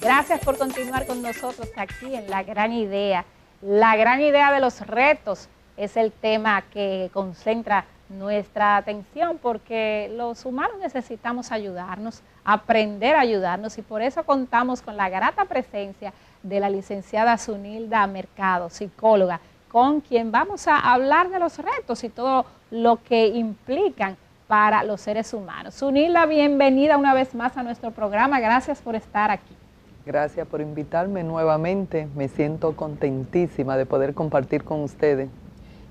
Gracias por continuar con nosotros aquí en La Gran Idea. La gran idea de los retos es el tema que concentra nuestra atención porque los humanos necesitamos ayudarnos, aprender a ayudarnos y por eso contamos con la grata presencia de la licenciada Zunilda Mercado, psicóloga, con quien vamos a hablar de los retos y todo lo que implican para los seres humanos. Zunilda, bienvenida una vez más a nuestro programa. Gracias por estar aquí. Gracias por invitarme nuevamente. Me siento contentísima de poder compartir con ustedes.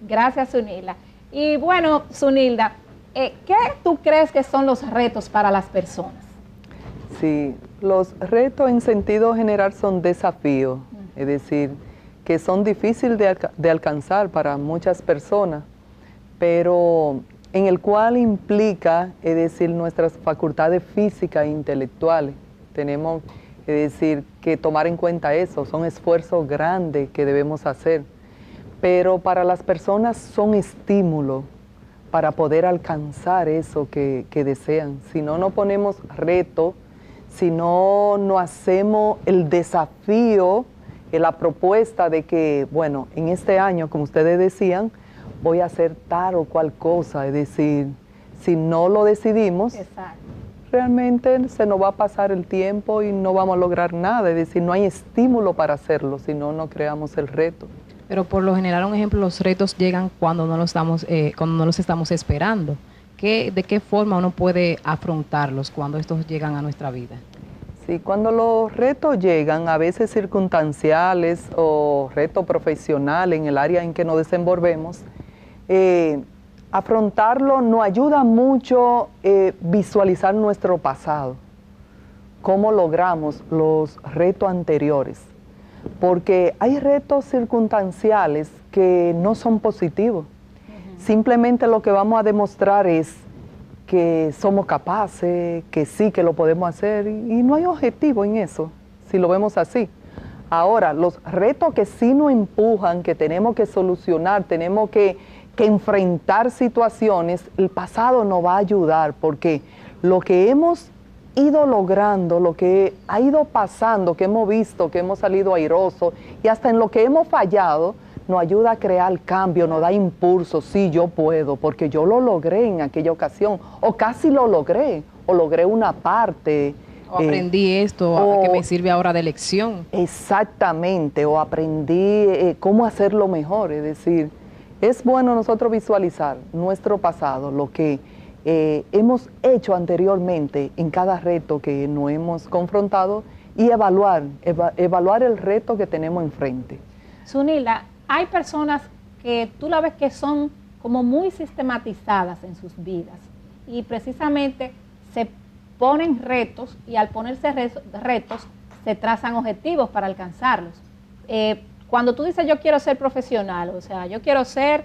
Gracias, Zunilda. Y bueno, Zunilda, ¿qué tú crees que son los retos para las personas? Sí, los retos en sentido general son desafíos, es decir, que son difíciles de alcanzar para muchas personas, pero en el cual implica, es decir, nuestras facultades físicas e intelectuales. Tenemos, es decir, que tomar en cuenta eso, son esfuerzos grandes que debemos hacer, pero para las personas son estímulos para poder alcanzar eso que desean. Si no nos ponemos reto, si no hacemos el desafío, la propuesta de que, bueno, en este año, como ustedes decían, voy a hacer tal o cual cosa, es decir, si no lo decidimos, exacto, realmente se nos va a pasar el tiempo y no vamos a lograr nada, es decir, no hay estímulo para hacerlo, si no creamos el reto. Pero por lo general, un ejemplo, los retos llegan cuando no los estamos esperando. ¿De qué forma uno puede afrontarlos cuando estos llegan a nuestra vida? Sí, cuando los retos llegan, a veces circunstanciales o retos profesionales en el área en que nos desenvolvemos, afrontarlo nos ayuda mucho visualizar nuestro pasado, cómo logramos los retos anteriores. Porque hay retos circunstanciales que no son positivos. Simplemente lo que vamos a demostrar es que somos capaces, que sí, que lo podemos hacer, y no hay objetivo en eso, si lo vemos así. Ahora, los retos que sí nos empujan, que tenemos que solucionar, tenemos que enfrentar situaciones, el pasado nos va a ayudar, porque lo que hemos ido logrando, lo que ha ido pasando, que hemos visto, que hemos salido airosos, y hasta en lo que hemos fallado, nos ayuda a crear cambio, nos da impulso. Sí, yo puedo, porque yo lo logré en aquella ocasión, o casi lo logré, o logré una parte. O aprendí esto, que me sirve ahora de lección. Exactamente, o aprendí cómo hacerlo mejor. Es decir, es bueno nosotros visualizar nuestro pasado, lo que hemos hecho anteriormente en cada reto que nos hemos confrontado y evaluar el reto que tenemos enfrente. Zunilda, hay personas que tú la ves que son como muy sistematizadas en sus vidas y precisamente se ponen retos y al ponerse retos se trazan objetivos para alcanzarlos. Cuando tú dices yo quiero ser profesional, o sea, yo quiero ser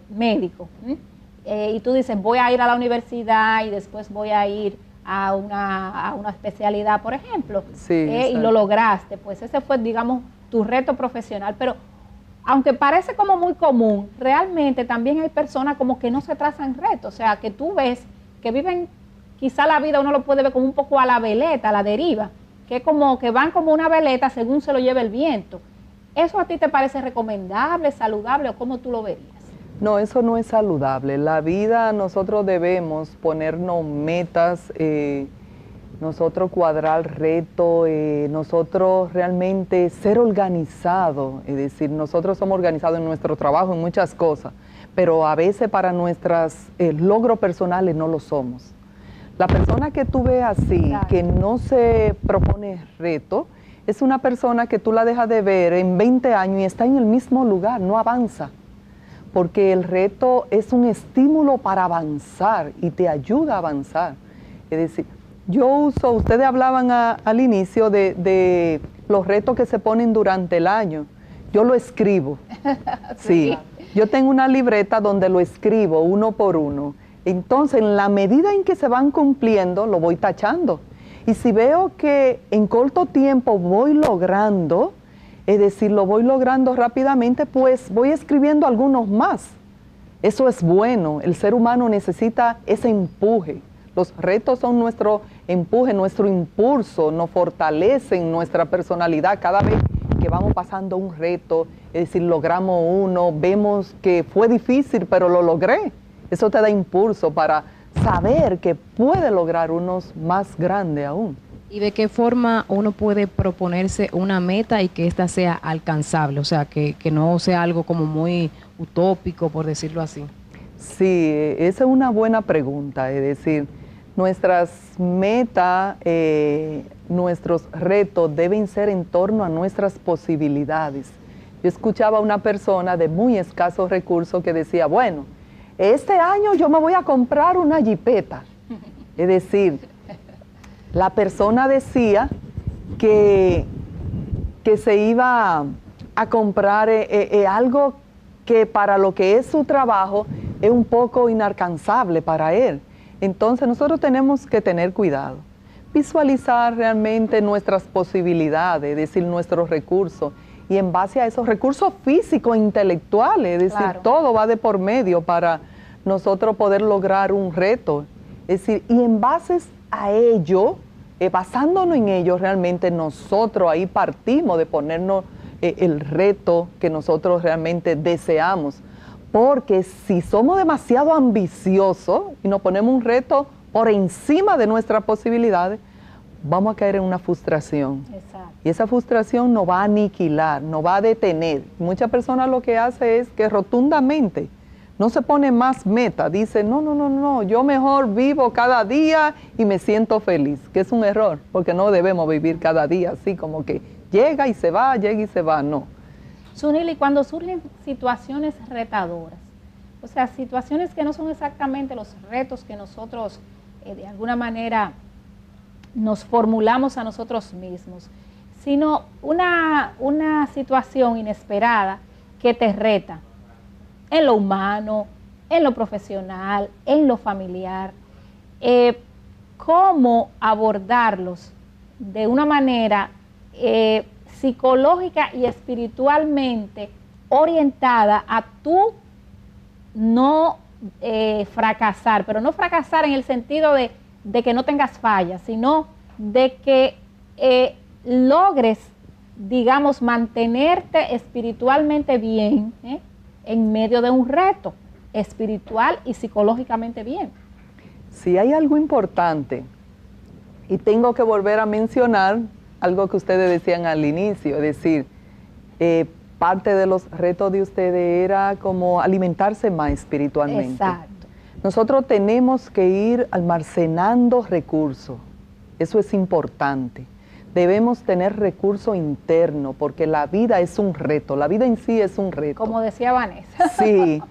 médico, y tú dices voy a ir a la universidad y después voy a ir a una especialidad, por ejemplo, sí, y lo lograste, pues ese fue, digamos, tu reto profesional, pero aunque parece como muy común, realmente también hay personas como que no se trazan retos, o sea, que tú ves que viven, quizá la vida uno lo puede ver como un poco a la veleta, a la deriva, que como que van como una veleta según se lo lleve el viento. ¿Eso a ti te parece recomendable, saludable o cómo tú lo verías? No, eso no es saludable. La vida nosotros debemos ponernos metas, nosotros cuadrar retos, nosotros realmente ser organizados, es decir, nosotros somos organizados en nuestro trabajo, en muchas cosas, pero a veces para nuestros logros personales no lo somos. La persona que tú ves así, claro, que no se propone reto, es una persona que tú la dejas de ver en 20 años y está en el mismo lugar, no avanza, porque el reto es un estímulo para avanzar y te ayuda a avanzar. Es decir, ustedes hablaban al inicio de los retos que se ponen durante el año. Yo lo escribo. Sí. Yo tengo una libreta donde lo escribo uno por uno. Entonces, en la medida en que se van cumpliendo, lo voy tachando. Y si veo que en corto tiempo voy logrando, es decir, lo voy logrando rápidamente, pues voy escribiendo algunos más. Eso es bueno. El ser humano necesita ese empuje. Los retos son nuestro empuje, nuestro impulso, nos fortalecen nuestra personalidad cada vez que vamos pasando un reto, es decir, logramos uno, vemos que fue difícil, pero lo logré. Eso te da impulso para saber que puede lograr unos más grandes aún. ¿Y de qué forma uno puede proponerse una meta y que ésta sea alcanzable? O sea, que no sea algo como muy utópico, por decirlo así. Sí, esa es una buena pregunta. Es decir, nuestras metas, nuestros retos deben ser en torno a nuestras posibilidades. Yo escuchaba a una persona de muy escasos recursos que decía, bueno, este año yo me voy a comprar una jipeta. Es decir, la persona decía que se iba a comprar algo que para lo que es su trabajo es un poco inalcanzable para él. Entonces nosotros tenemos que tener cuidado, visualizar realmente nuestras posibilidades, es decir, nuestros recursos, y en base a esos recursos físicos e intelectuales, es decir, Claro. todo va de por medio para nosotros poder lograr un reto. Es decir, y en base a ello, basándonos en ello, realmente nosotros ahí partimos de ponernos el reto que nosotros realmente deseamos. Porque si somos demasiado ambiciosos y nos ponemos un reto por encima de nuestras posibilidades, vamos a caer en una frustración. Exacto. Y esa frustración nos va a aniquilar, nos va a detener. Muchas personas lo que hacen es que rotundamente no se pone más meta. Dice, no, yo mejor vivo cada día y me siento feliz. Que es un error, porque no debemos vivir cada día así como que llega y se va, llega y se va, no. Zunili, cuando surgen situaciones retadoras, o sea, situaciones que no son exactamente los retos que nosotros de alguna manera nos formulamos a nosotros mismos, sino una situación inesperada que te reta en lo humano, en lo profesional, en lo familiar, cómo abordarlos de una manera psicológica y espiritualmente orientada a tú no fracasar, pero no fracasar en el sentido de que no tengas fallas, sino de que logres, digamos, mantenerte espiritualmente bien en medio de un reto espiritual y psicológicamente bien. Si hay algo importante, y tengo que volver a mencionar algo que ustedes decían al inicio, es decir, parte de los retos de ustedes era como alimentarse más espiritualmente. Exacto. Nosotros tenemos que ir almacenando recursos, eso es importante. Debemos tener recursos internos porque la vida es un reto, la vida en sí es un reto. Como decía Vanessa. Sí,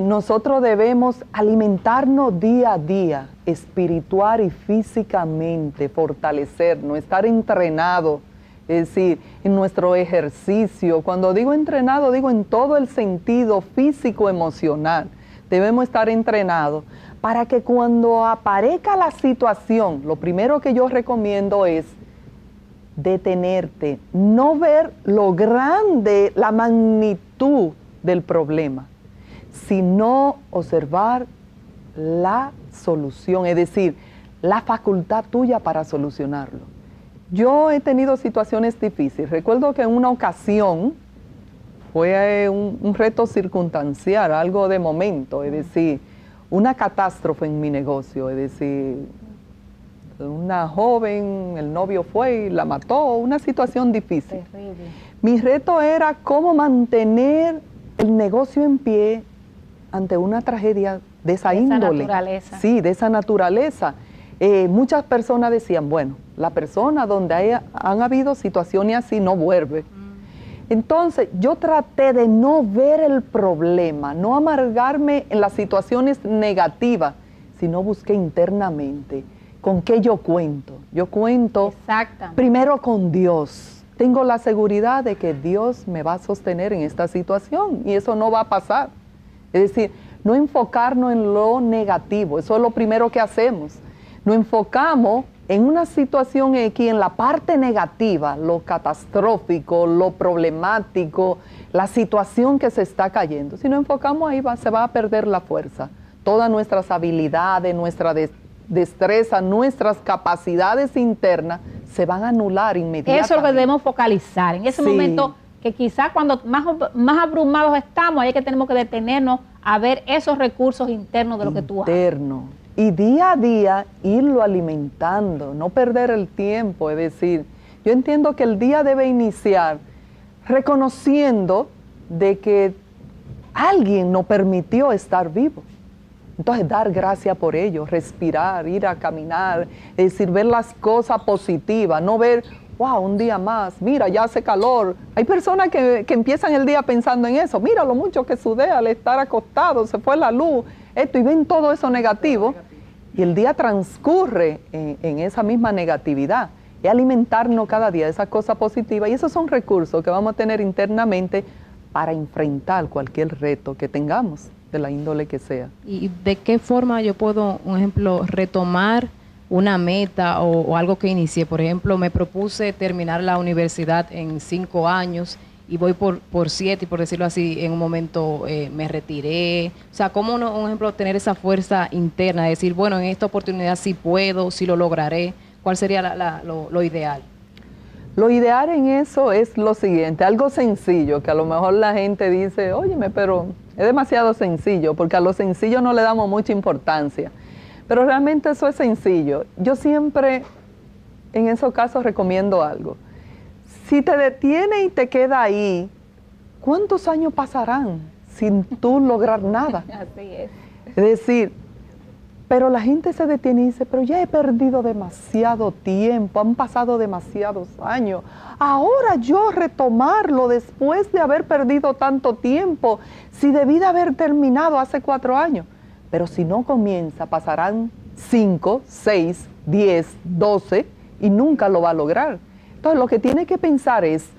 nosotros debemos alimentarnos día a día, espiritual y físicamente, fortalecernos, estar entrenados, es decir, en nuestro ejercicio. Cuando digo entrenado, digo en todo el sentido físico, emocional. Debemos estar entrenados para que cuando aparezca la situación, lo primero que yo recomiendo es detenerte, no ver lo grande, la magnitud del problema, sino observar la solución, es decir, la facultad tuya para solucionarlo. Yo he tenido situaciones difíciles. Recuerdo que en una ocasión fue un reto circunstancial, algo de momento, es decir, una catástrofe en mi negocio, es decir, una joven, el novio fue y la mató, una situación difícil. Terrible. Mi reto era cómo mantener el negocio en pie ante una tragedia de esa índole. Naturaleza. Sí, de esa naturaleza. Muchas personas decían, bueno, la persona donde han habido situaciones así no vuelve. Entonces, yo traté de no ver el problema, no amargarme en las situaciones negativas, sino busqué internamente con qué yo cuento. Yo cuento Exactamente. primero con Dios. Tengo la seguridad de que Dios me va a sostener en esta situación y eso no va a pasar. Es decir, no enfocarnos en lo negativo, eso es lo primero que hacemos. Nos enfocamos en una situación X, en la parte negativa, lo catastrófico, lo problemático, la situación que se está cayendo. Si nos enfocamos ahí, se va a perder la fuerza. Todas nuestras habilidades, nuestra destrezas, nuestras capacidades internas se van a anular inmediatamente. Eso es lo que debemos focalizar. En ese momento que quizás cuando más abrumados estamos, ahí es que tenemos que detenernos a ver esos recursos internos de lo que tú haces. Y día a día irlo alimentando, no perder el tiempo. Es decir, yo entiendo que el día debe iniciar reconociendo de que alguien nos permitió estar vivo. Entonces, dar gracias por ello, respirar, ir a caminar, es decir, ver las cosas positivas, no ver, wow, un día más, mira, ya hace calor. Hay personas que empiezan el día pensando en eso, mira lo mucho que sudé al estar acostado, se fue la luz, esto, y ven todo eso negativo, y el día transcurre en esa misma negatividad. Es alimentarnos cada día de esas cosas positivas, y esos son recursos que vamos a tener internamente para enfrentar cualquier reto que tengamos, de la índole que sea. ¿Y de qué forma yo puedo, un ejemplo, retomar una meta o algo que inicié? Por ejemplo, me propuse terminar la universidad en 5 años y voy por 7, y por decirlo así, en un momento me retiré. O sea, ¿cómo uno, un ejemplo, tener esa fuerza interna, de decir, bueno, en esta oportunidad sí puedo, sí lo lograré? ¿Cuál sería lo ideal? Lo ideal en eso es lo siguiente, algo sencillo, que a lo mejor la gente dice, óyeme, pero es demasiado sencillo, porque a lo sencillo no le damos mucha importancia. Pero realmente eso es sencillo. Yo siempre, en esos casos, recomiendo algo. Si te detiene y te queda ahí, ¿cuántos años pasarán sin tú lograr nada? Así es. Es decir, pero la gente se detiene y dice, pero ya he perdido demasiado tiempo, han pasado demasiados años. Ahora yo retomarlo después de haber perdido tanto tiempo, si debí de haber terminado hace 4 años. Pero si no comienza, pasarán 5, 6, 10, 12 y nunca lo va a lograr. Entonces lo que tiene que pensar es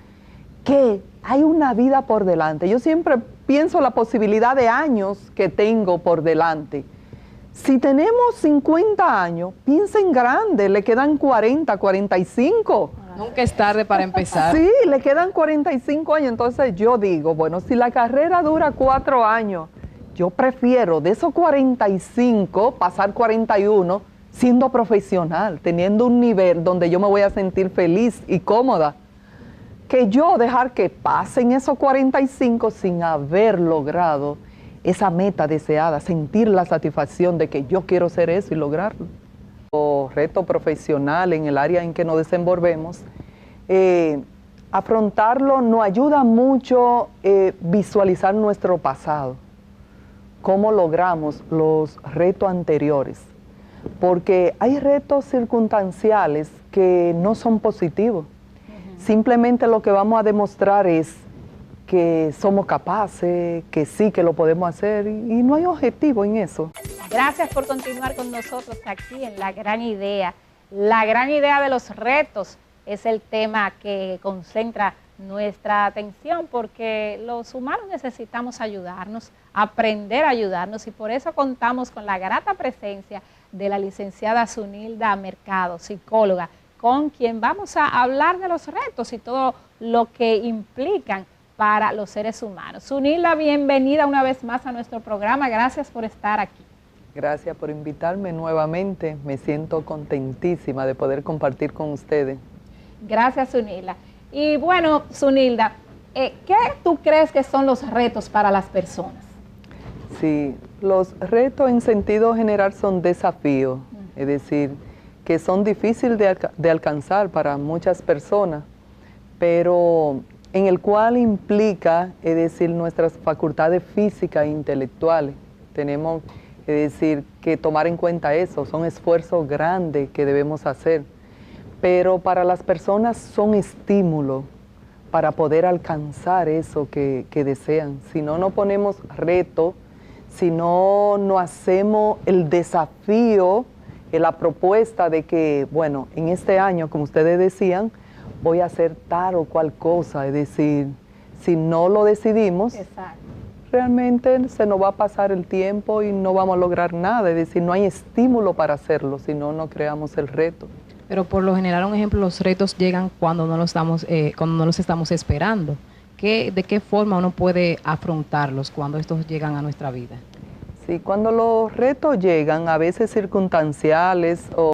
que hay una vida por delante. Yo siempre pienso la posibilidad de años que tengo por delante. Si tenemos 50 años, piensa en grande, le quedan 40, 45. Nunca es tarde para empezar. Sí, le quedan 45 años. Entonces yo digo, bueno, si la carrera dura 4 años, yo prefiero de esos 45 pasar 41 siendo profesional, teniendo un nivel donde yo me voy a sentir feliz y cómoda, que yo dejar que pasen esos 45 sin haber logrado esa meta deseada, sentir la satisfacción de que yo quiero ser eso y lograrlo. O reto profesional en el área en que nos desenvolvemos, afrontarlo nos ayuda mucho visualizar nuestro pasado, cómo logramos los retos anteriores, porque hay retos circunstanciales que no son positivos. Simplemente lo que vamos a demostrar es que somos capaces, que sí, que lo podemos hacer, y no hay objetivo en eso. Gracias por continuar con nosotros aquí en La Gran Idea. La gran idea de los retos es el tema que concentra nuestra atención, porque los humanos necesitamos ayudarnos, aprender a ayudarnos, y por eso contamos con la grata presencia de la licenciada Zunilda Mercado, psicóloga, con quien vamos a hablar de los retos y todo lo que implican para los seres humanos. Zunilda, bienvenida una vez más a nuestro programa. Gracias por estar aquí. Gracias por invitarme nuevamente. Me siento contentísima de poder compartir con ustedes. Gracias, Zunilda. Y bueno, Zunilda, ¿qué tú crees que son los retos para las personas? Sí, los retos en sentido general son desafíos, es decir, que son difíciles de alcanzar para muchas personas, pero en el cual implica, es decir, nuestras facultades físicas e intelectuales. Tenemos, es decir, que tomar en cuenta eso, son esfuerzos grandes que debemos hacer, pero para las personas son estímulos para poder alcanzar eso que desean. Si no nos ponemos reto, si no hacemos el desafío, la propuesta de que, bueno, en este año, como ustedes decían, voy a hacer tal o cual cosa, es decir, si no lo decidimos, exacto, realmente se nos va a pasar el tiempo y no vamos a lograr nada, es decir, no hay estímulo para hacerlo, si no creamos el reto. Pero por lo general, un ejemplo, los retos llegan cuando no los estamos esperando. ¿De qué forma uno puede afrontarlos cuando estos llegan a nuestra vida? Sí, cuando los retos llegan, a veces circunstanciales o